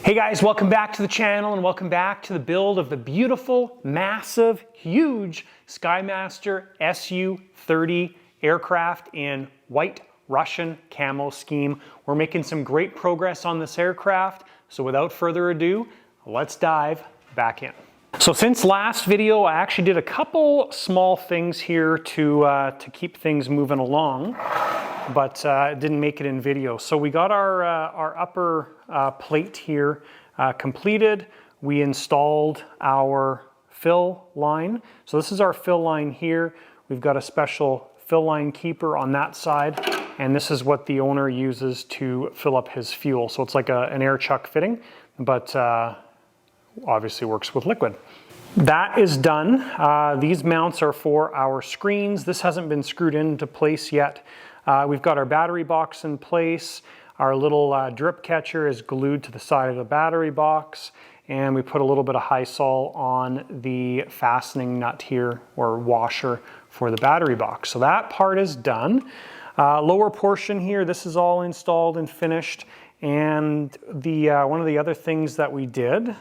Hey guys, welcome back to the channel and welcome back to the build of the beautiful, massive, huge SKYMASTER Su30 aircraft in white Russian camo scheme. We're making some great progress on this aircraft, so without further ado, let's dive back in. So since last video, I actually did a couple small things here to keep things moving along, but didn't make it in video. So we got our upper plate here completed. We installed our fill line. So this is our fill line here. We've got a special fill line keeper on that side, and this is what the owner uses to fill up his fuel. So it's like an air chuck fitting, but obviously works with liquid. That is done. These mounts are for our screens. This hasn't been screwed into place yet. We've got our battery box in place. Our little drip catcher is glued to the side of the battery box, and we put a little bit of High-Sol on the fastening nut here, or washer, for the battery box. So that part is done. Lower portion here, this is all installed and finished. And one of the other things that we did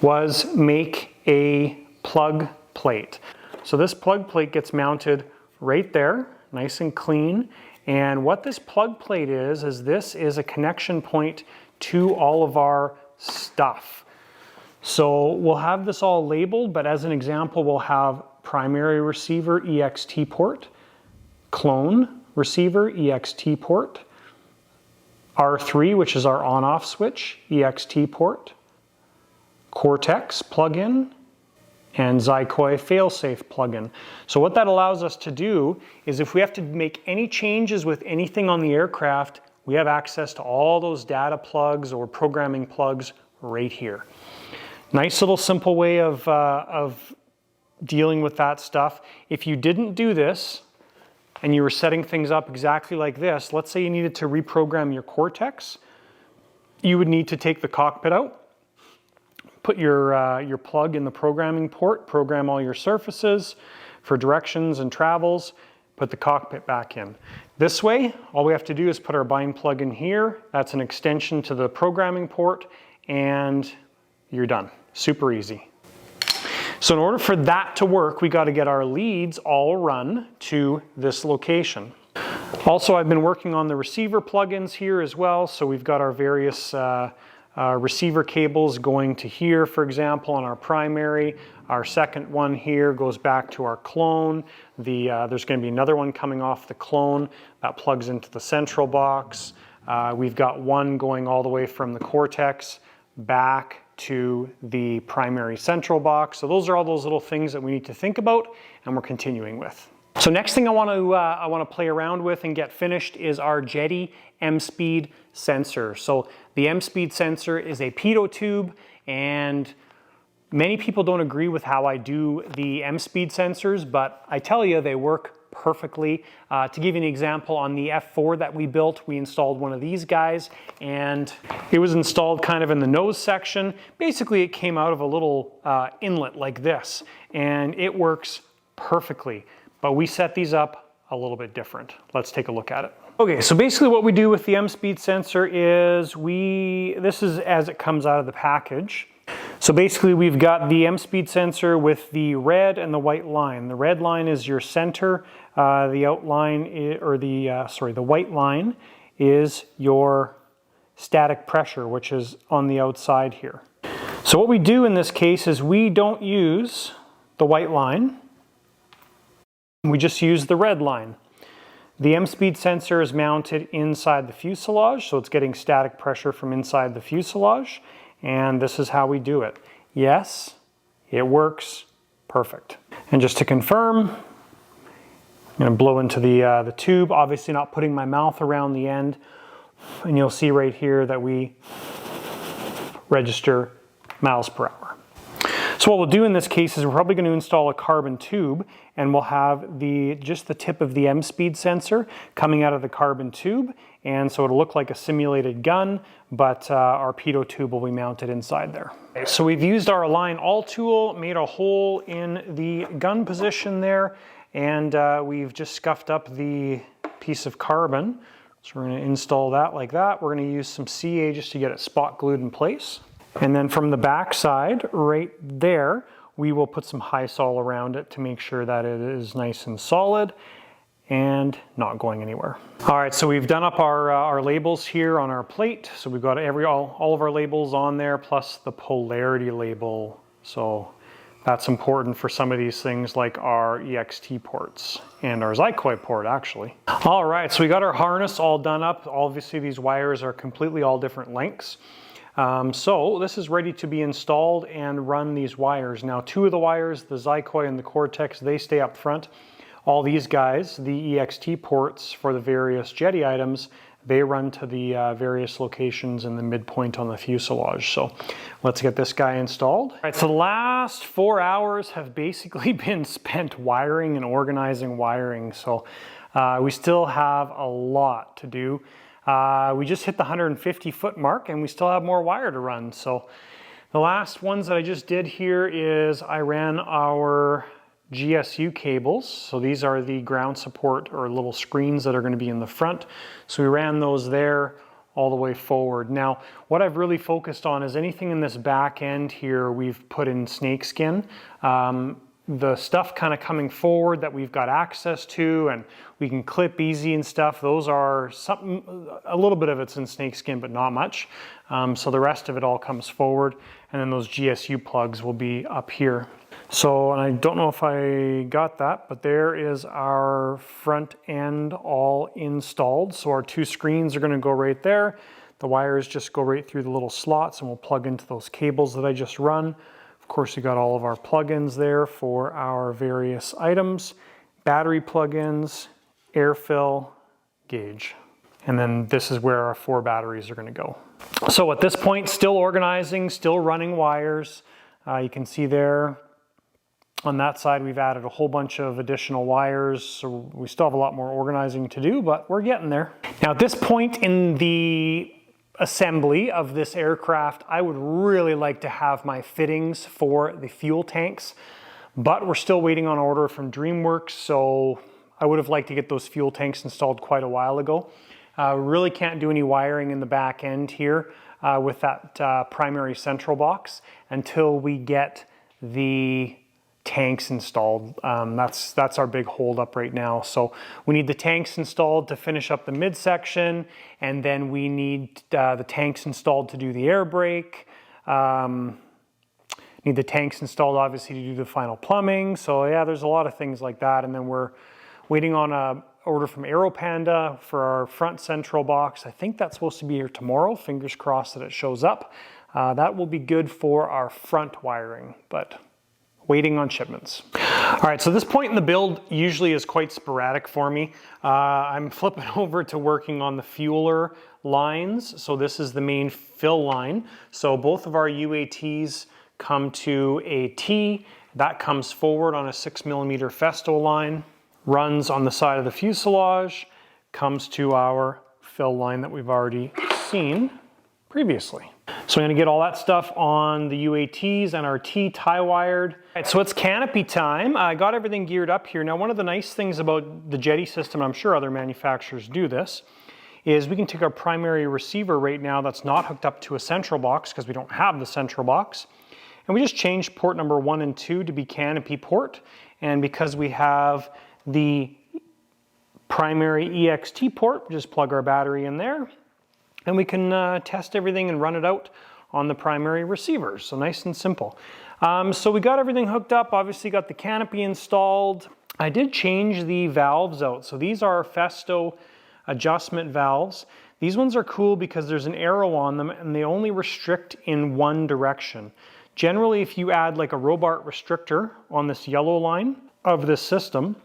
was make a plug plate. So this plug plate gets mounted right there, nice and clean. And what this plug plate is this is a connection point to all of our stuff. So we'll have this all labeled, but as an example, we'll have primary receiver EXT port, clone receiver EXT port, R3, which is our on-off switch, EXT port, Cortex plug-in, and Zykoy failsafe plugin. So what that allows us to do is if we have to make any changes with anything on the aircraft, we have access to all those data plugs or programming plugs right here. Nice little simple way of dealing with that stuff. If you didn't do this and you were setting things up exactly like this, let's say you needed to reprogram your Cortex, you would need to take the cockpit out, put your plug in the programming port, program all your surfaces for directions and travels, put the cockpit back in. This way, all we have to do is put our bind plug in here. That's an extension to the programming port, and you're done. Super easy. So in order for that to work, we got to get our leads all run to this location. Also, I've been working on the receiver plugins here as well. So we've got our various receiver cables going to here, for example, on our primary. Our second one here goes back to our clone. There's going to be another one coming off the clone that plugs into the central box. We've got one going all the way from the Cortex back to the primary central box. So those are all those little things that we need to think about, and we're continuing with. So next thing I want to play around with and get finished is our Jetty M-Speed sensor. So the M-Speed sensor is a pitot tube, and many people don't agree with how I do the M-Speed sensors, but I tell you, they work perfectly. To give you an example, on the F4 that we built, we installed one of these guys, and it was installed kind of in the nose section. Basically, it came out of a little inlet like this, and it works perfectly. But we set these up a little bit different. Let's take a look at it. Okay, so basically what we do with the M-Speed sensor is this is as it comes out of the package. So basically we've got the M-Speed sensor with the red and the white line. The red line is your center. The white line is your static pressure, which is on the outside here. So what we do in this case is we don't use the white line. We just use the red line. The M-Speed sensor is mounted inside the fuselage, so it's getting static pressure from inside the fuselage, and this is how we do it. Yes, it works perfect. And just to confirm, I'm going to blow into the tube, obviously not putting my mouth around the end, and you'll see right here that we register miles per hour. So what we'll do in this case is we're probably going to install a carbon tube, and we'll have just the tip of the M-Speed sensor coming out of the carbon tube, and so it'll look like a simulated gun, but our pitot tube will be mounted inside there. Okay, so we've used our Align All tool, made a hole in the gun position there, and we've just scuffed up the piece of carbon. So we're going to install that like that. We're going to use some CA just to get it spot glued in place. And then from the back side, right there, we will put some high sol around it to make sure that it is nice and solid and not going anywhere. All right, so we've done up our labels here on our plate. So we've got all of our labels on there, plus the polarity label. So that's important for some of these things like our EXT ports and our SKY port actually. All right, so we got our harness all done up. Obviously these wires are completely all different lengths. So this is ready to be installed and run these wires. Now 2 of the wires, the SKY and the Cortex, they stay up front. All these guys, the EXT ports for the various jetty items, they run to the various locations in the midpoint on the fuselage. So let's get this guy installed. All right, so the last 4 hours have basically been spent wiring and organizing wiring. So we still have a lot to do. We just hit the 150 foot mark and we still have more wire to run. So the last ones that I just did here is I ran our GSU cables. So these are the ground support or little screens that are going to be in the front. So we ran those there all the way forward. Now, what I've really focused on is anything in this back end here, we've put in snakeskin. The stuff kind of coming forward that we've got access to and we can clip easy and stuff, those are a little bit of it's in snakeskin, but not much. So the rest of it all comes forward, and then those GSU plugs will be up here. So, and I don't know if I got that, but there is our front end all installed. So our 2 screens are going to go right there. The wires just go right through the little slots and we'll plug into those cables that I just run. Of course, we got all of our plugins there for our various items, battery plugins, air fill, gauge. And then this is where our 4 batteries are going to go. So at this point, still organizing, still running wires. You can see there on that side, we've added a whole bunch of additional wires. So we still have a lot more organizing to do, but we're getting there. Now at this point in the assembly of this aircraft, I would really like to have my fittings for the fuel tanks, but we're still waiting on order from DreamWorks. So I would have liked to get those fuel tanks installed quite a while ago. Really can't do any wiring in the back end here with that primary central box until we get the tanks installed. That's our big hold up right now. So we need the tanks installed to finish up the midsection, and then we need the tanks installed to do the air brake. Need the tanks installed obviously to do the final plumbing. So yeah, there's a lot of things like that. And then we're waiting on a order from AeroPanda for our front central box. I think that's supposed to be here tomorrow. Fingers crossed that it shows up. That will be good for our front wiring, but waiting on shipments. All right, so this point in the build usually is quite sporadic for me. I'm flipping over to working on the fueler lines. So this is the main fill line. So both of our UATs come to a T. That comes forward on a 6mm Festo line, runs on the side of the fuselage, comes to our fill line that we've already seen previously. So I'm going to get all that stuff on the UATs and our T tie wired. All right, so it's Canopy time. I got everything geared up here. Now, one of the nice things about the jetty system, I'm sure other manufacturers do this, is we can take our primary receiver right now that's not hooked up to a central box because we don't have the central box. And we just change port number 1 and 2 to be Canopy port. And because we have the primary EXT port, we just plug our battery in there. And we can test everything and run it out on the primary receivers. So nice and simple. So we got everything hooked up, obviously got the canopy installed. I did change the valves out. So these are Festo adjustment valves. These ones are cool because there's an arrow on them and they only restrict in one direction. Generally, if you add like a Robart restrictor on this yellow line of this system,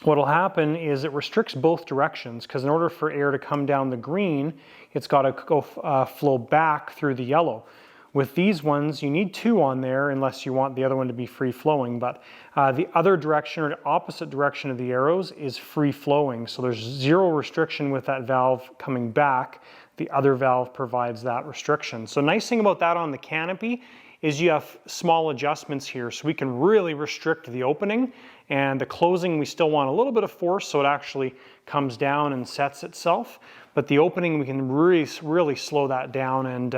what'll happen is it restricts both directions because in order for air to come down the green, it's got to go flow back through the yellow. With these ones, you need 2 on there unless you want the other one to be free flowing, but the other direction or the opposite direction of the arrows is free flowing. So there's 0 restriction with that valve coming back. The other valve provides that restriction. So nice thing about that on the canopy is you have small adjustments here, so we can really restrict the opening, and the closing we still want a little bit of force so it actually comes down and sets itself, but the opening we can really slow that down and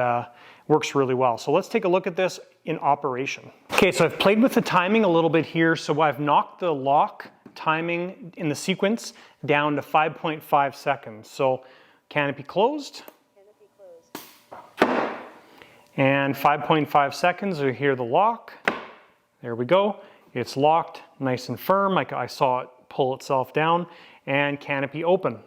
Works really well. So let's take a look at this in operation. Okay, so I've played with the timing a little bit here. So I've knocked the lock timing in the sequence down to 5.5 seconds. So canopy closed. And 5.5 seconds, you hear the lock. There we go. It's locked, nice and firm. I saw it pull itself down, and canopy open.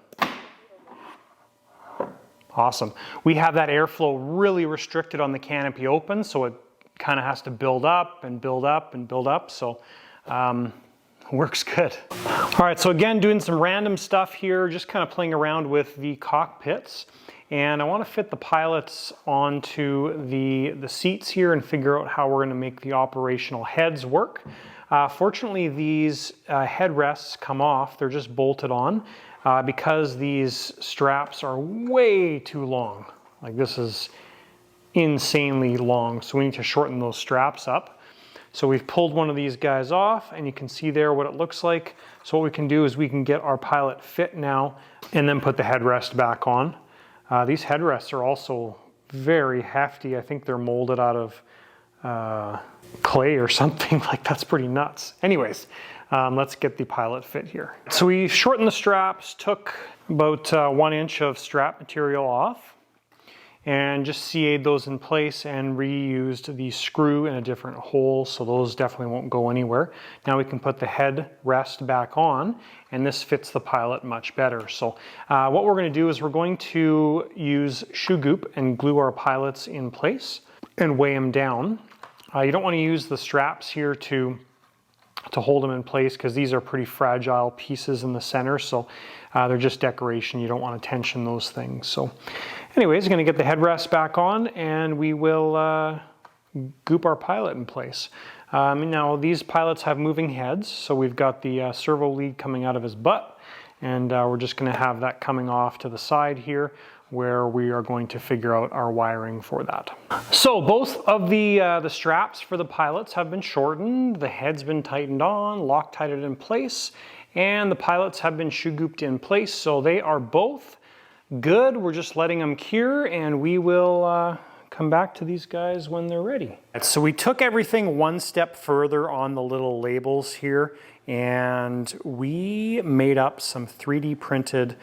Awesome. We have that airflow really restricted on the canopy open, so it kind of has to build up and build up and build up. So works good. All right, so again, doing some random stuff here, just kind of playing around with the cockpits. And I want to fit the pilots onto the seats here and figure out how we're going to make the operational heads work. Fortunately, these headrests come off. They're just bolted on because these straps are way too long. Like, this is insanely long, so we need to shorten those straps up. So we've pulled one of these guys off, and you can see there what it looks like. So what we can do is we can get our pilot fit now and then put the headrest back on. These headrests are also very hefty. I think they're molded out of clay or something. Like, that's pretty nuts. Anyways, let's get the pilot fit here. So we shortened the straps, took about 1 inch of strap material off, and just CA'd those in place and reused the screw in a different hole, so those definitely won't go anywhere. Now we can put the head rest back on, and this fits the pilot much better. So what we're going to do is we're going to use shoe goop and glue our pilots in place and weigh them down. You don't want to use the straps here to hold them in place, because these are pretty fragile pieces in the center, so they're just decoration. You don't want to tension those things. So anyways, I'm going to get the headrest back on, and we will goop our pilot in place. Now these pilots have moving heads, so we've got the servo lead coming out of his butt, and we're just going to have that coming off to the side here, where we are going to figure out our wiring for that. So both of the straps for the pilots have been shortened, the head's been tightened on, Loctited in place, and the pilots have been shoe gooped in place, so they are both good. We're just letting them cure, and we will come back to these guys when they're ready. So we took everything one step further on the little labels here, and we made up some 3D printed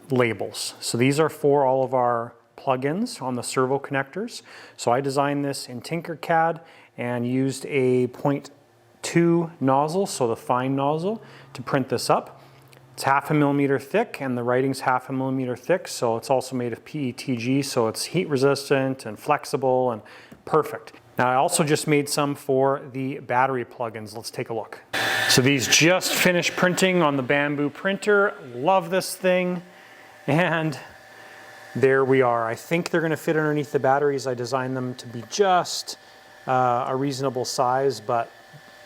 labels. So these are for all of our plugins on the servo connectors. So I designed this in Tinkercad and used a 0.2 nozzle, so the fine nozzle, to print this up. It's 0.5 millimeter thick, and the writing's 0.5 millimeter thick, so it's also made of PETG, so it's heat resistant and flexible and perfect. Now I also just made some for the battery plugins. Let's take a look. So these just finished printing on the Bamboo printer. Love this thing. And there we are. I think they're going to fit underneath the batteries. I designed them to be just a reasonable size, but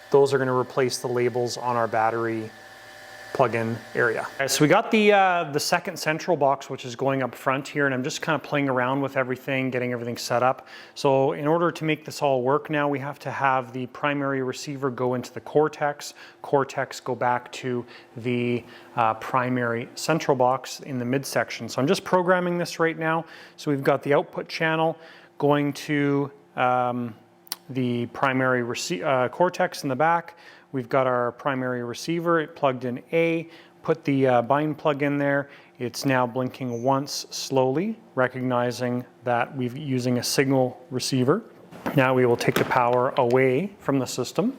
those are going to replace the labels on our battery plug-in area. So we got the second central box, which is going up front here, and I'm just kind of playing around with everything, getting everything set up. So in order to make this all work now, we have to have the primary receiver go into the cortex go back to the primary central box in the midsection. So I'm just programming this right now. So we've got the output channel going to the primary cortex in the back. We've got our primary receiver, it plugged in A, put the bind plug in there. It's now blinking once slowly, recognizing that we're using a signal receiver. Now we will take the power away from the system,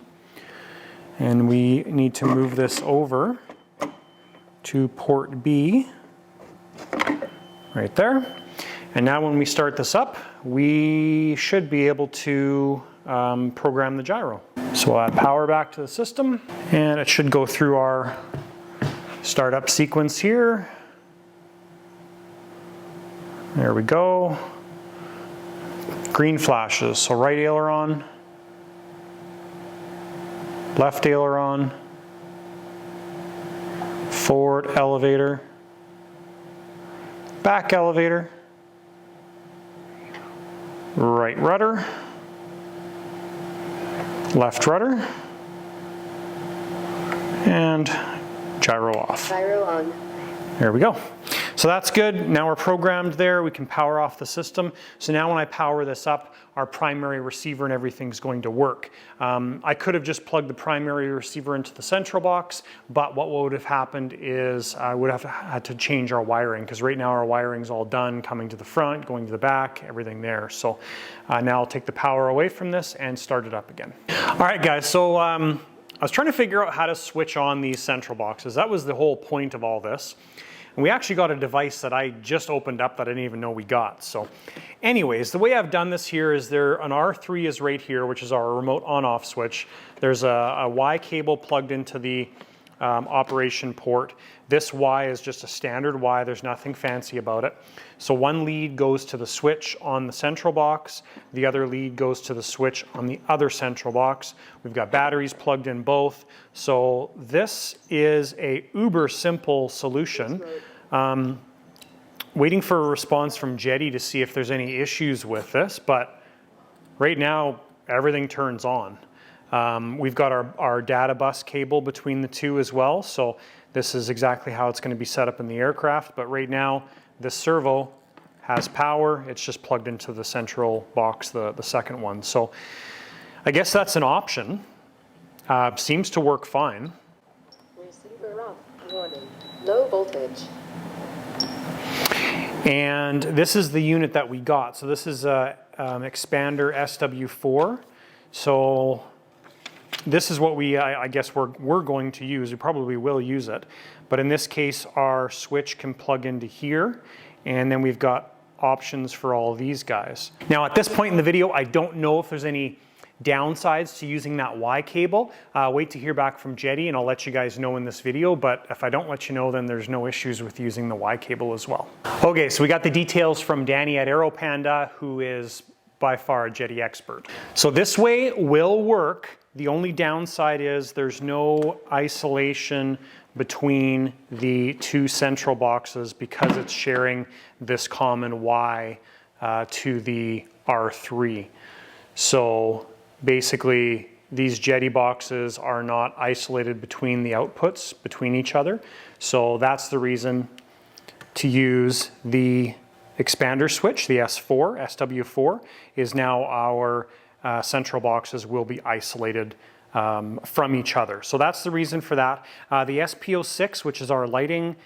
and we need to move this over to port B, right there. And now when we start this up, we should be able to program the gyro. So we'll add power back to the system, and it should go through our startup sequence here. There we go. Green flashes, so right aileron, left aileron, forward elevator, back elevator, right rudder, left rudder, and gyro off. Gyro on. There we go. So that's good. Now we're programmed there. We can power off the system. So now when I power this up, our primary receiver and everything's going to work. I could have just plugged the primary receiver into the central box, but what would have happened is I would have had to change our wiring, because right now our wiring's all done, coming to the front, going to the back, everything there. So now I'll take the power away from this and start it up again. All right, guys, so I was trying to figure out how to switch on these central boxes. That was the whole point of all this. And we actually got a device that I just opened up that I didn't even know we got. So anyways, the way I've done this here is an R3 is right here, which is our remote on-off switch. There's a Y cable plugged into the operation port. This Y is just a standard Y. There's nothing fancy about it. So one lead goes to the switch on the central box. The other lead goes to the switch on the other central box. We've got batteries plugged in both. So this is a uber simple solution. Waiting for a response from Jetty to see if there's any issues with this, but right now everything turns on. We've got our data bus cable between the two as well, so this is exactly how it's going to be set up in the aircraft, but right now this servo has power. It's just plugged into the central box, the second one. So I guess that's an option. Seems to work fine. Receiver off. Warning. Low voltage. And this is the unit that we got. So this is a expander SW4. So this is what I guess we're going to use. We probably will use it. But in this case, our switch can plug into here. And then we've got options for all of these guys. Now at this point in the video, I don't know if there's any downsides to using that Y cable. Wait to hear back from Jetty and I'll let you guys know in this video, but if I don't let you know, then there's no issues with using the Y cable as well. Okay, so we got the details from Danny at AeroPanda, who is by far a Jetty expert. So this way will work. The only downside is there's no isolation between the two central boxes because it's sharing this common Y to the R3. So basically, these Jetty boxes are not isolated between the outputs, between each other. So that's the reason to use the expander switch, the S4, SW4, is now our central boxes will be isolated from each other. So that's the reason for that. The SPO6, which is our lighting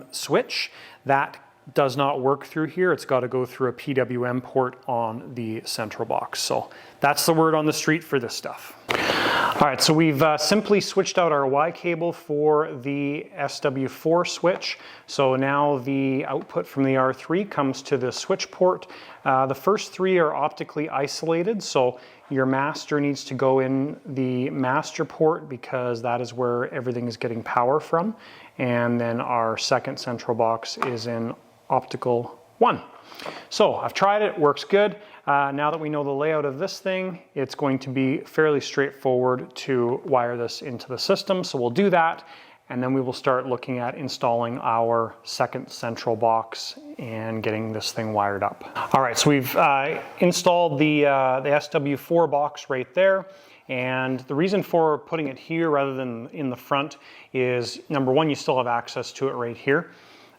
switch, that does not work through here. It's got to go through a PWM port on the central box. So that's the word on the street for this stuff. All right, so we've simply switched out our Y cable for the SW4 switch. So now the output from the R3 comes to the switch port. The first three are optically isolated, so your master needs to go in the master port because that is where everything is getting power from. And then our second central box is in optical 1. So I've tried it, works good. Now that we know the layout of this thing, it's going to be fairly straightforward to wire this into the system. So we'll do that, and then we will start looking at installing our second central box and getting this thing wired up. All right, so we've installed the SW4 box right there. And the reason for putting it here rather than in the front is, number one, you still have access to it right here.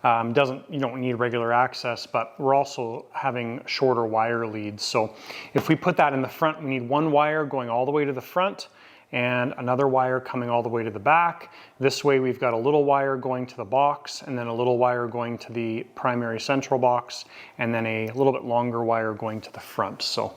You don't need regular access, but we're also having shorter wire leads. So if we put that in the front, we need one wire going all the way to the front and another wire coming all the way to the back. This way we've got a little wire going to the box and then a little wire going to the primary central box and then a little bit longer wire going to the front. So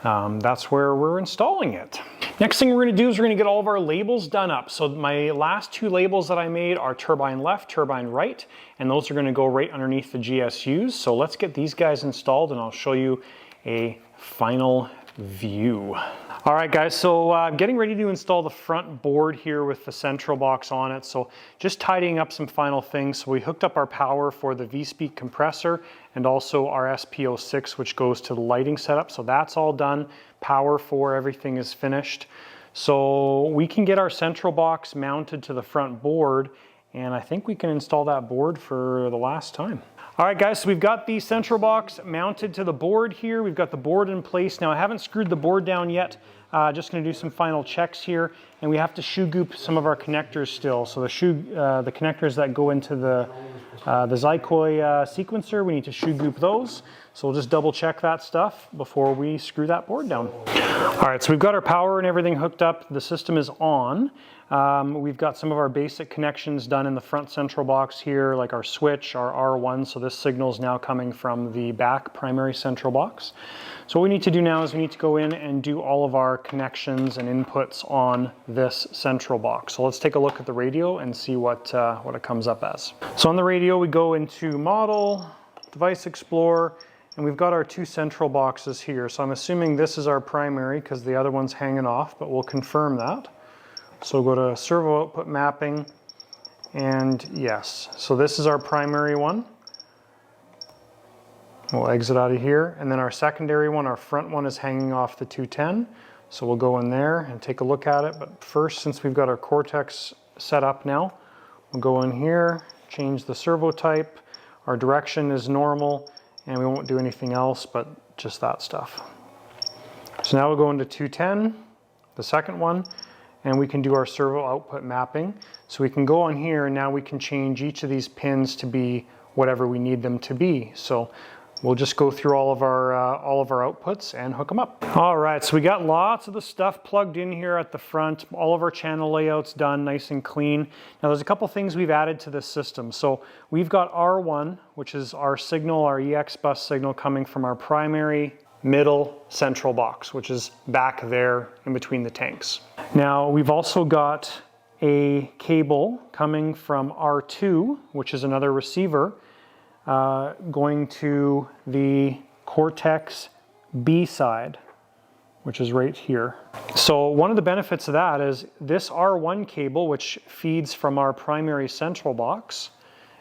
that's where we're installing it. Next thing we're going to do is we're going to get all of our labels done up. So my last two labels that I made are turbine left, turbine right, and those are going to go right underneath the GSUs. So let's get these guys installed and I'll show you a final view. All right guys, so I'm getting ready to install the front board here with the central box on it. So just tidying up some final things. So we hooked up our power for the V-Speed compressor and also our SPO6, which goes to the lighting setup. So that's all done. Power for everything is finished. So we can get our central box mounted to the front board, and I think we can install that board for the last time. All right guys, so we've got the central box mounted to the board here. We've got the board in place. Now I haven't screwed the board down yet just going to do some final checks here, and we have to shoe goop some of our connectors still. So the connectors that go into the Zykoy sequencer, we need to shoe goop those. So we'll just double check that stuff before we screw that board down. All right, so we've got our power and everything hooked up. The system is on. We've got some of our basic connections done in the front central box here, like our switch, our R1. So this signal is now coming from the back primary central box. So what we need to do now is we need to go in and do all of our connections and inputs on this central box. So let's take a look at the radio and see what it comes up as. So on the radio, we go into Model, Device Explorer, and we've got our two central boxes here. So I'm assuming this is our primary because the other one's hanging off, but we'll confirm that. So we'll go to servo output mapping, and yes. So this is our primary one. We'll exit out of here, and then our secondary one, our front one, is hanging off the 210. So we'll go in there and take a look at it. But first, since we've got our Cortex set up now, we'll go in here, change the servo type. Our direction is normal, and we won't do anything else but just that stuff. So now we'll go into 210, the second one, and we can do our servo output mapping. So we can go on here, and now we can change each of these pins to be whatever we need them to be. So we'll just go through all of our outputs and hook them up. All right, so we got lots of the stuff plugged in here at the front. All of our channel layouts done nice and clean. Now there's a couple things we've added to this system. So we've got R1, which is our signal, our EX bus signal coming from our primary middle central box, which is back there in between the tanks. Now we've also got a cable coming from R2, which is another receiver, going to the Cortex B side, which is right here. So one of the benefits of that is this R1 cable, which feeds from our primary central box,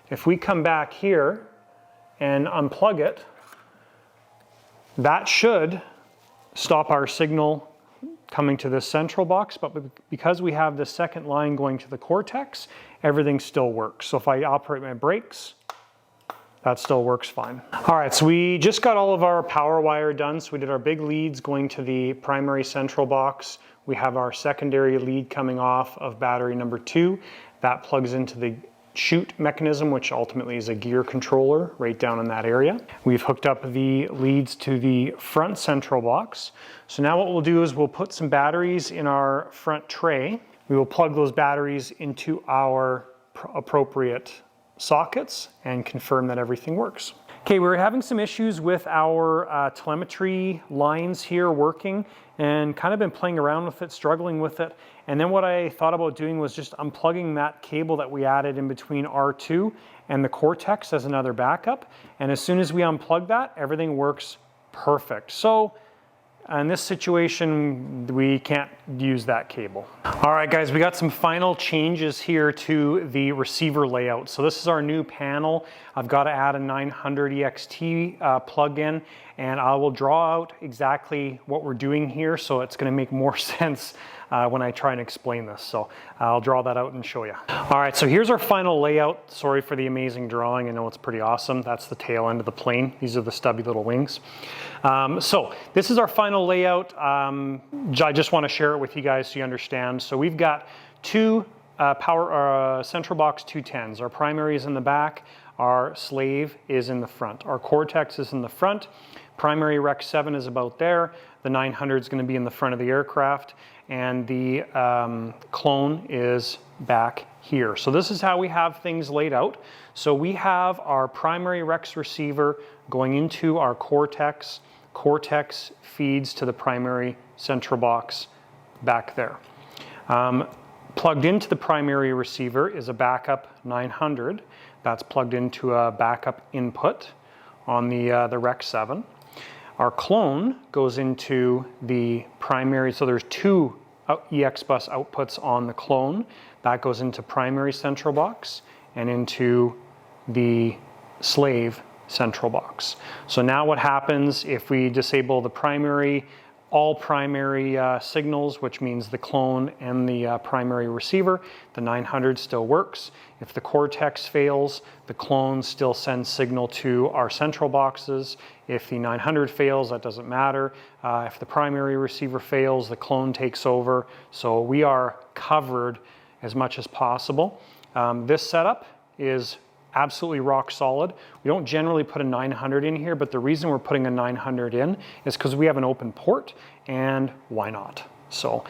if we come back here and unplug it, that should stop our signal coming to this central box, but because we have the second line going to the Cortex, everything still works. So if I operate my brakes, that still works fine. All right, so we just got all of our power wire done. So we did our big leads going to the primary central box. We have our secondary lead coming off of battery number 2. That plugs into the chute mechanism, which ultimately is a gear controller right down in that area. We've hooked up the leads to the front central box. So now what we'll do is we'll put some batteries in our front tray. We will plug those batteries into our appropriate sockets and confirm that everything works. Okay, we're having some issues with our telemetry lines here working, and kind of been playing around with it, struggling with it. And then what I thought about doing was just unplugging that cable that we added in between R2 and the Cortex as another backup. And as soon as we unplug that, everything works perfect. So in this situation, we can't use that cable. All right, guys, we got some final changes here to the receiver layout. So this is our new panel. I've got to add a 900 EXT plug-in, and I will draw out exactly what we're doing here, so it's going to make more sense when I try and explain this. So I'll draw that out and show you. All right, so here's our final layout. Sorry for the amazing drawing. I know it's pretty awesome. That's the tail end of the plane. These are the stubby little wings. So this is our final layout. I just want to share it with you guys so you understand. So we've got two central box 210s. Our primary is in the back. Our slave is in the front. Our Cortex is in the front. Primary Rec 7 is about there. The 900 is going to be in the front of the aircraft, and the clone is back here. So this is how we have things laid out. So we have our primary Rex receiver going into our Cortex. Cortex feeds to the primary central box back there. Plugged into the primary receiver is a backup 900. That's plugged into a backup input on the Rec 7. Our clone goes into the primary, so there's two EX bus outputs on the clone. That goes into primary central box and into the slave central box. So now what happens if we disable the primary, all primary signals, which means the clone and the primary receiver, the 900 still works. If the Cortex fails, the clone still sends signal to our central boxes. If the 900 fails, that doesn't matter. If the primary receiver fails, the clone takes over. So we are covered as much as possible. This setup is absolutely rock solid. We don't generally put a 900 in here, but the reason we're putting a 900 in is because we have an open port, and why not? So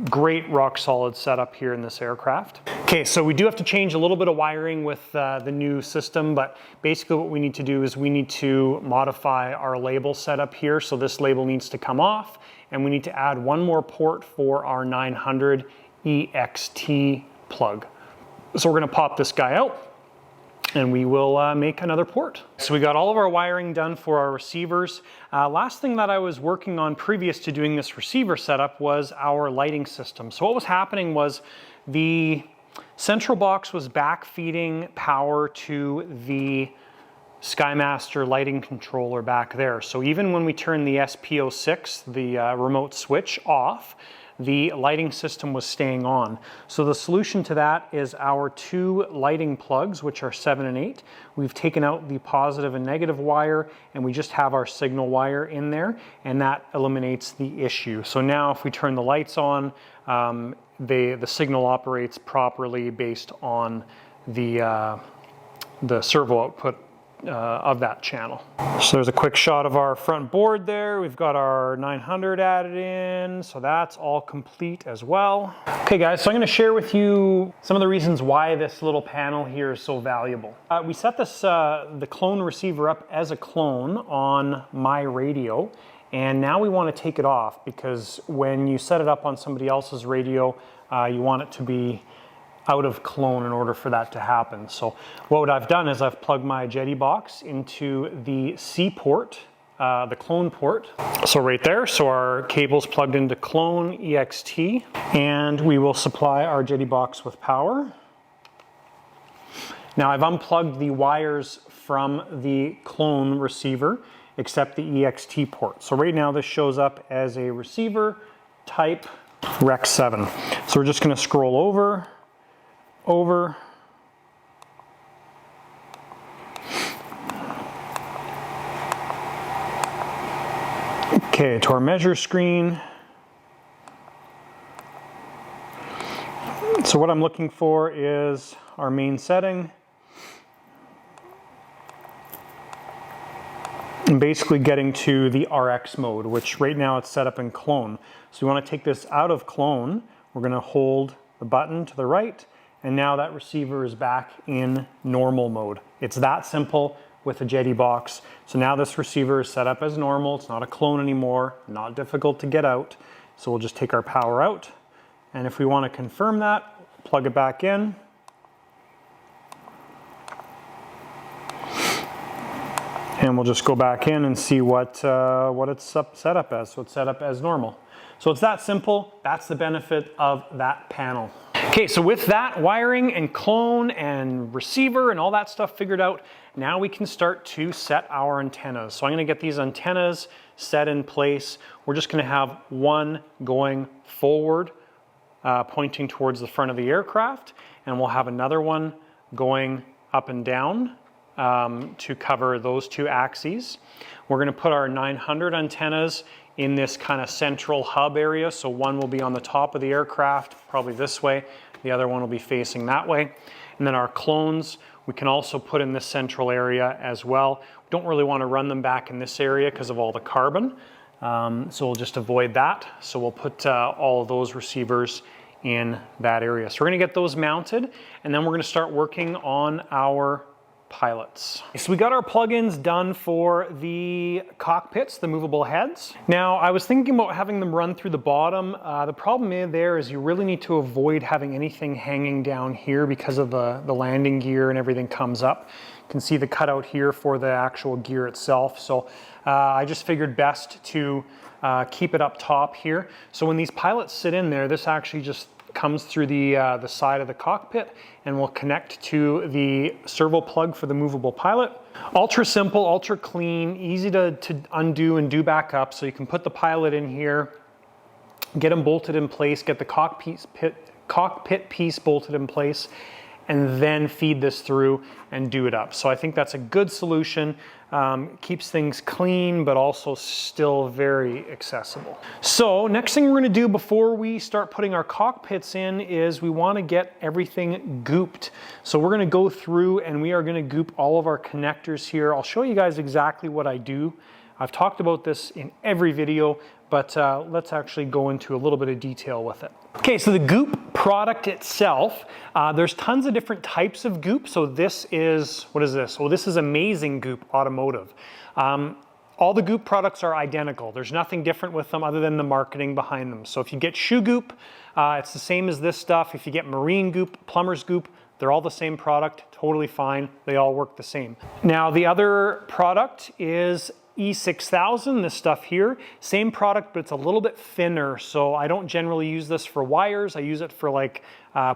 great rock solid setup here in this aircraft. Okay, so we do have to change a little bit of wiring with the new system, but basically what we need to do is we need to modify our label setup here. So this label needs to come off, and we need to add one more port for our 900 EXT plug. So we're gonna pop this guy out, and we will make another port. So we got all of our wiring done for our receivers. Last thing that I was working on previous to doing this receiver setup was our lighting system. So what was happening was the central box was backfeeding power to the SKYMASTER lighting controller back there. So even when we turn the SP06, the remote switch, off, the lighting system was staying on. So the solution to that is our two lighting plugs, which are 7 and 8. We've taken out the positive and negative wire, and we just have our signal wire in there, and that eliminates the issue. So now if we turn the lights on, the signal operates properly based on the servo output of that channel. So there's a quick shot of our front board there. We've got our 900 added in, so that's all complete as well. Okay guys, so I'm gonna share with you some of the reasons why this little panel here is so valuable. We set this, the clone receiver up as a clone on my radio, and now we want to take it off because when you set it up on somebody else's radio, you want it to be out of clone in order for that to happen. So what I've done is I've plugged my Jetty box into the C port, the clone port. So right there, so our cable's plugged into clone EXT, and we will supply our Jetty box with power. Now I've unplugged the wires from the clone receiver, except the EXT port. So right now this shows up as a receiver type Rec 7. So we're just gonna scroll over. Okay, to our measure screen. So what I'm looking for is our main setting. And basically getting to the RX mode, which right now it's set up in clone. So we want to take this out of clone. We're going to hold the button to the right, and now that receiver is back in normal mode. It's that simple with a Jetty box. So now this receiver is set up as normal. It's not a clone anymore, not difficult to get out. So we'll just take our power out. And if we want to confirm that, plug it back in. And we'll just go back in and see what it's set up as. So it's set up as normal. So it's that simple. That's the benefit of that panel. Okay, so with that wiring and clone and receiver and all that stuff figured out, now we can start to set our antennas. So I'm going to get these antennas set in place. We're just going to have one going forward, pointing towards the front of the aircraft, and we'll have another one going up and down to cover those two axes. We're going to put our 900 antennas in this kind of central hub area. So one will be on the top of the aircraft, probably this way. The other one will be facing that way. And then our clones, we can also put in this central area as well. We don't really want to run them back in this area because of all the carbon. So we'll just avoid that. So we'll put all of those receivers in that area. So we're going to get those mounted, and then we're going to start working on our pilots. So we got our plugins done for the cockpits, the movable heads. Now I was thinking about having them run through the bottom. The problem there is you really need to avoid having anything hanging down here because of the landing gear and everything comes up. You can see the cutout here for the actual gear itself. So I just figured best to keep it up top here. So when these pilots sit in there, this actually just comes through the side of the cockpit and will connect to the servo plug for the movable pilot. Ultra simple, ultra clean, easy to undo and do back up. So you can put the pilot in here, get them bolted in place, get the cockpit piece bolted in place, and then feed this through and do it up. So I think that's a good solution. Keeps things clean, but also still very accessible. So next thing we're gonna do before we start putting our cockpits in is we wanna get everything gooped. So we're gonna go through and we are gonna goop all of our connectors here. I'll show you guys exactly what I do. I've talked about this in every video, but let's actually go into a little bit of detail with it. Okay, so the goop product itself, there's tons of different types of goop. So this is, what is this? Well, this is Amazing Goop Automotive. All the goop products are identical. There's nothing different with them other than the marketing behind them. So if you get shoe goop, it's the same as this stuff. If you get marine goop, plumber's goop, they're all the same product, totally fine. They all work the same. Now the other product is E6000, this stuff here. Same product, but it's a little bit thinner. So I don't generally use this for wires. I use it for like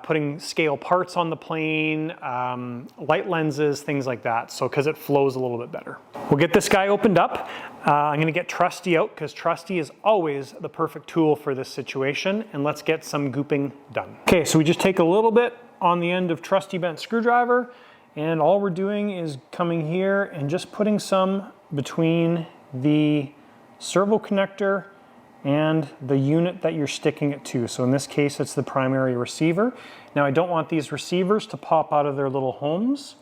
putting scale parts on the plane, light lenses, things like that. So because it flows a little bit better. We'll get this guy opened up. I'm gonna get Trusty out because Trusty is always the perfect tool for this situation. And let's get some gooping done. Okay, so we just take a little bit on the end of Trusty bent screwdriver, and all we're doing is coming here and just putting some between the servo connector and the unit that you're sticking it to. So in this case, it's the primary receiver. Now I don't want these receivers to pop out of their little homes.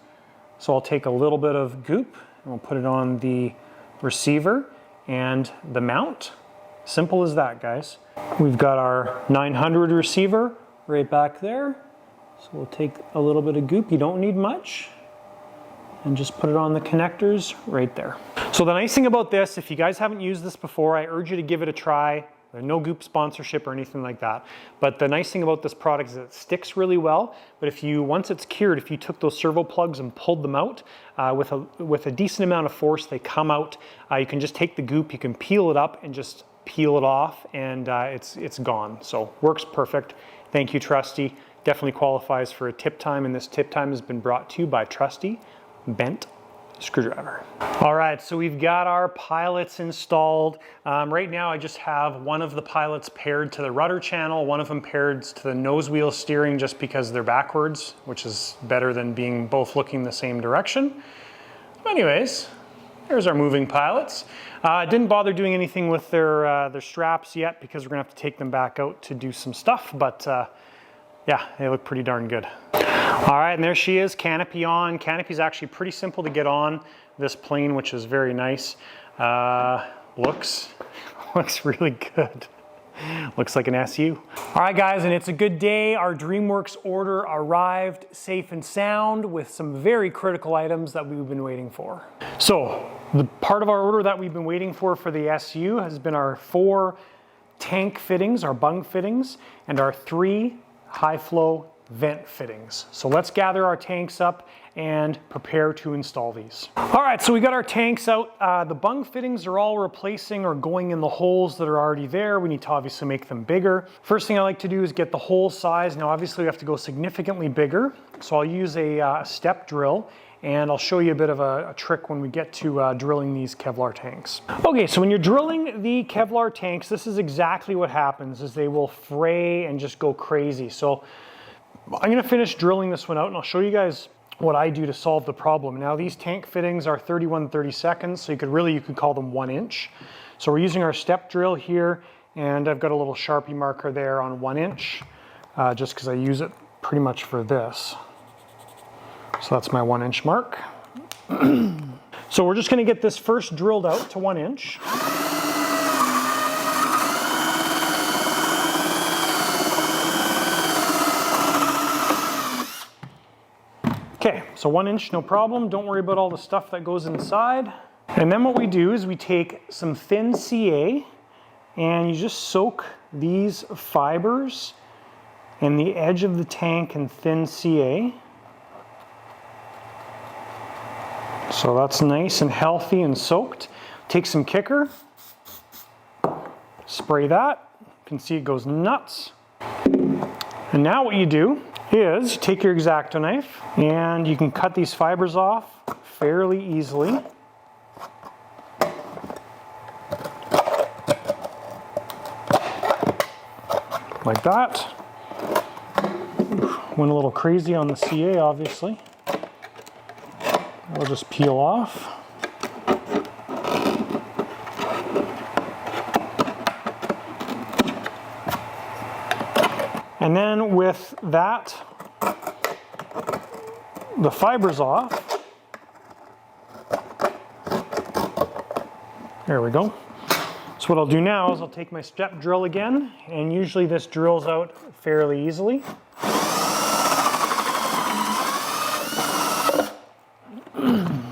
So I'll take a little bit of goop and we'll put it on the receiver and the mount. Simple as that, guys. We've got our 900 receiver right back there. So we'll take a little bit of goop. You don't need much. And just put it on the connectors right there. So the nice thing about this, if you guys haven't used this before, I urge you to give it a try. There's no goop sponsorship or anything like that. But the nice thing about this product is it sticks really well. But if you, once it's cured, if you took those servo plugs and pulled them out with a decent amount of force, they come out. You can just take the goop, you can peel it up and just peel it off, and it's gone. So works perfect. Thank you, Trusty. Definitely qualifies for a tip time, and this tip time has been brought to you by Trusty bent screwdriver. All right, so we've got our pilots installed. Right now I just have one of the pilots paired to the rudder channel, one of them paired to the nose wheel steering just because they're backwards, which is better than being both looking the same direction. Anyways, there's our moving pilots. Didn't bother doing anything with their straps yet because we're gonna have to take them back out to do some stuff, but yeah, they look pretty darn good. All right, and there she is, Canopy on. Canopy is actually pretty simple to get on this plane, which is very nice. Looks really good. Looks like an SU. All right, guys, and it's a good day. Our DreamWorks order arrived safe and sound with some very critical items that we've been waiting for. So the part of our order that we've been waiting for the SU has been our 4 tank fittings, our bung fittings, and our 3 high flow vent fittings. So let's gather our tanks up and prepare to install these. All right, so we got our tanks out. The bung fittings are all replacing or going in the holes that are already there. We need to obviously make them bigger. First thing I like to do is get the hole size. Now obviously we have to go significantly bigger. So I'll use a step drill, and I'll show you a bit of a trick when we get to drilling these Kevlar tanks. Okay, so when you're drilling the Kevlar tanks, this is exactly what happens, is they will fray and just go crazy. So I'm gonna finish drilling this one out and I'll show you guys what I do to solve the problem. Now these tank fittings are 31/32, so you could call them 1 inch. So we're using our step drill here, and I've got a little Sharpie marker there on 1 inch, just because I use it pretty much for this. So that's my 1 inch mark. So we're just gonna get this first drilled out to 1 inch. Okay, so 1 inch, no problem. Don't worry about all the stuff that goes inside. And then what we do is we take some thin CA and you just soak these fibers in the edge of the tank in thin CA. So that's nice and healthy and soaked. Take some kicker, spray that. You can see it goes nuts. And now what you do is take your X-Acto knife and you can cut these fibers off fairly easily. Like that. Went a little crazy on the CA, obviously. It'll just peel off. And then with that, the fibers off, there we go. So what I'll do now is I'll take my step drill again, and usually this drills out fairly easily. And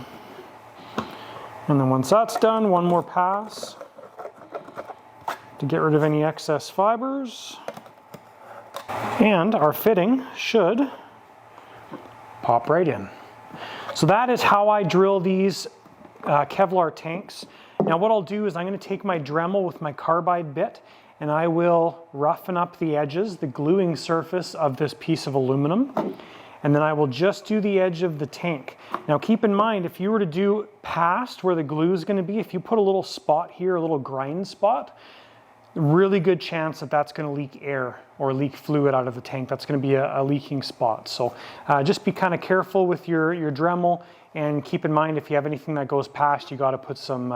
then once that's done, one more pass to get rid of any excess fibers. And our fitting should pop right in. So that is how I drill these Kevlar tanks. Now what I'll do is I'm going to take my Dremel with my carbide bit, and I will roughen up the edges, the gluing surface of this piece of aluminum. And then I will just do the edge of the tank. Now keep in mind, if you were to do past where the glue is going to be, if you put a little spot here, a little grind spot, really good chance that that's going to leak air or leak fluid out of the tank. That's going to be a leaking spot. So just be kind of careful with your Dremel, and keep in mind if you have anything that goes past, you got to put some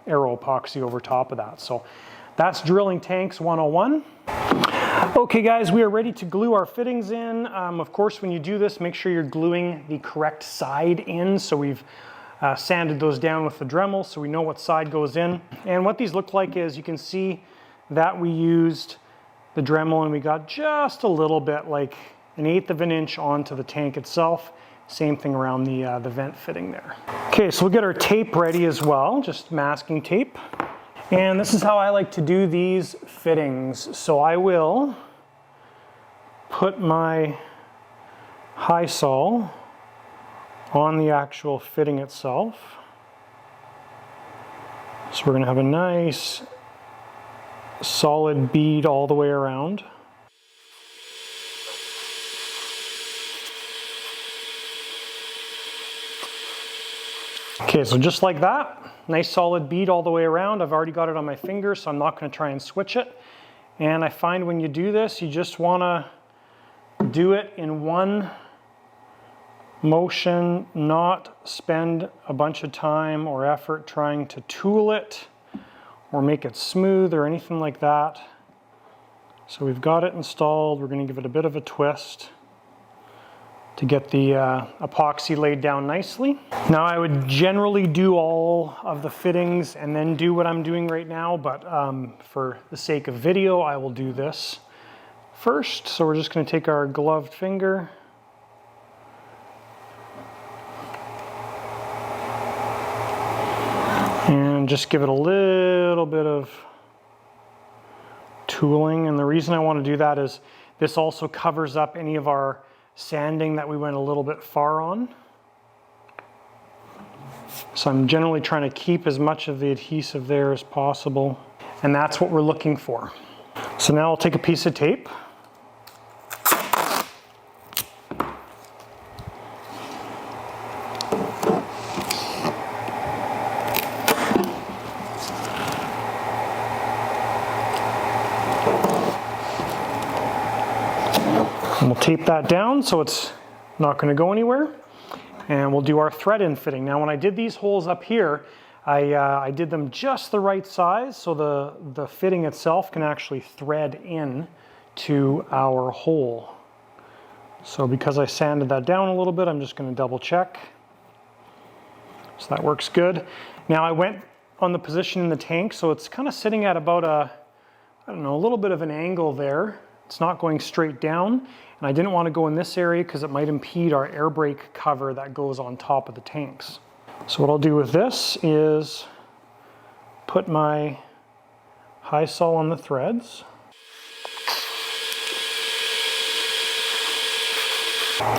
aero epoxy over top of that. So that's drilling tanks 101. Okay guys, we are ready to glue our fittings in. Of course, when you do this, make sure you're gluing the correct side in. So we've sanded those down with the Dremel so we know what side goes in. And what these look like is, you can see that we used the Dremel and we got just a little bit, like 1/8 of an inch onto the tank itself. Same thing around the vent fitting there. Okay, so we'll get our tape ready as well, just masking tape. And this is how I like to do these fittings. So I will put my high sol on the actual fitting itself. So we're going to have a nice solid bead all the way around. Okay, so just like that, nice solid bead all the way around. I've already got it on my finger, so I'm not going to try and switch it. And I find when you do this, you just want to do it in one motion, not spend a bunch of time or effort trying to tool it or make it smooth or anything like that. So we've got it installed. We're going to give it a bit of a twist to get the epoxy laid down nicely. Now I would generally do all of the fittings and then do what I'm doing right now, but for the sake of video, I will do this first. So we're just going to take our gloved finger and just give it a little bit of tooling. And the reason I want to do that is this also covers up any of our sanding that we went a little bit far on. So I'm generally trying to keep as much of the adhesive there as possible, and that's what we're looking for. So now I'll take a piece of tape. And we'll tape that down so it's not going to go anywhere. And we'll do our thread in fitting. Now when I did these holes up here, I did them just the right size so the fitting itself can actually thread in to our hole. So because I sanded that down a little bit, I'm just going to double check. So that works good. Now I went on the position in the tank, so it's kind of sitting at about a little bit of an angle there. It's not going straight down, and I didn't want to go in this area because it might impede our air brake cover that goes on top of the tanks. So what I'll do with this is put my high sol on the threads.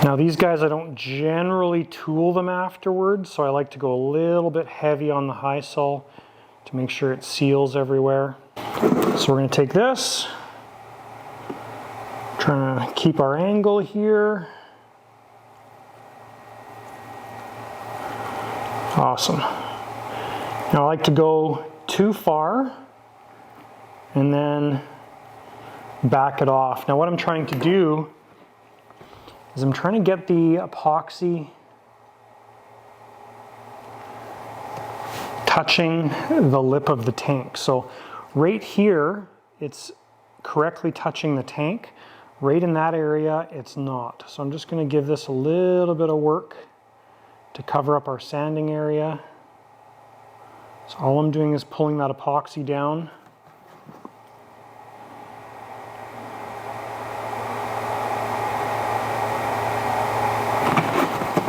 Now these guys, I don't generally tool them afterwards, so I like to go a little bit heavy on the high sol to make sure it seals everywhere. So we're going to take this, trying to keep our angle here. Awesome. Now I like to go too far and then back it off. Now what I'm trying to do is I'm trying to get the epoxy touching the lip of the tank. So right here, it's correctly touching the tank, right in that area, it's not. So I'm just going to give this a little bit of work to cover up our sanding area. So all I'm doing is pulling that epoxy down.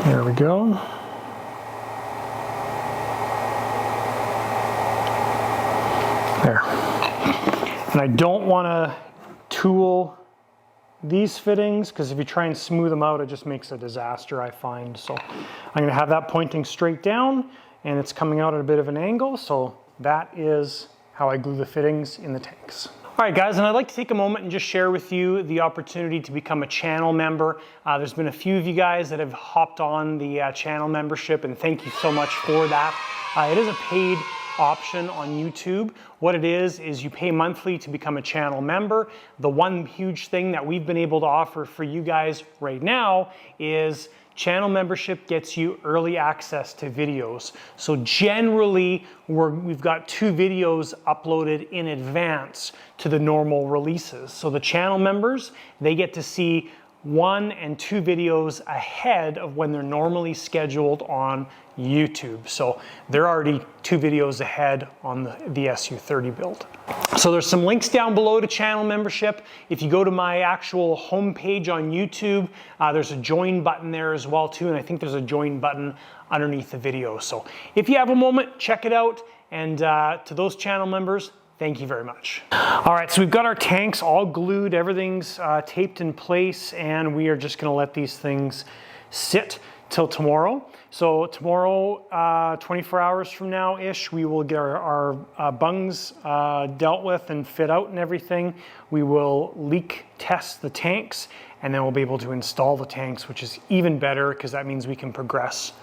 There we go. There. And I don't want to tool these fittings, because if you try and smooth them out, it just makes a disaster, I find. So I'm going to have that pointing straight down, and it's coming out at a bit of an angle. So that is how I glue the fittings in the tanks. All right, guys, and I'd like to take a moment and just share with you the opportunity to become a channel member. There's been a few of you guys that have hopped on the channel membership, and thank you so much for that. It is a paid option on YouTube. What it is you pay monthly to become a channel member. The one huge thing that we've been able to offer for you guys right now is channel membership gets you early access to videos. So generally, we've got 2 videos uploaded in advance to the normal releases. So the channel members, they get to see 1 and 2 videos ahead of when they're normally scheduled on YouTube. So they're already 2 videos ahead on the Su30 build. So there's some links down below to channel membership. If you go to my actual homepage on YouTube, there's a join button there as well too, and I think there's a join button underneath the video. So if you have a moment, check it out. And to those channel members, thank you very much. All right, so we've got our tanks all glued, everything's taped in place, and we are just gonna let these things sit till tomorrow. So tomorrow, 24 hours from now-ish, we will get our bungs dealt with and fit out and everything. We will leak test the tanks, and then we'll be able to install the tanks, which is even better because that means we can progress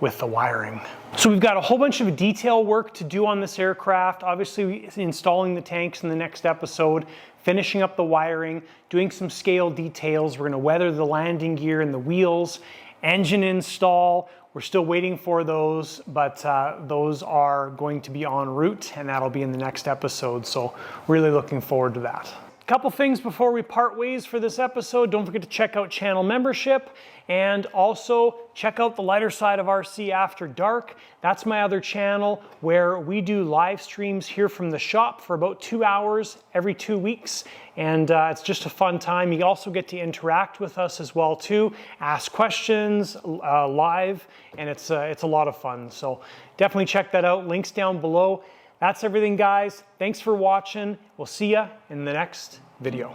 with the wiring. So we've got a whole bunch of detail work to do on this aircraft. Obviously, installing the tanks in the next episode, finishing up the wiring, doing some scale details. We're gonna weather the landing gear and the wheels, engine install. We're still waiting for those, but those are going to be en route, and that'll be in the next episode. So really looking forward to that. A couple things before we part ways for this episode. Don't forget to check out channel membership, and also check out the Lighter Side of RC After Dark. That's my other channel where we do live streams here from the shop for about 2 hours every 2 weeks. And it's just a fun time. You also get to interact with us as well too, ask questions live, and it's a lot of fun. So definitely check that out. Links down below. That's everything, guys. Thanks for watching. We'll see ya in the next video.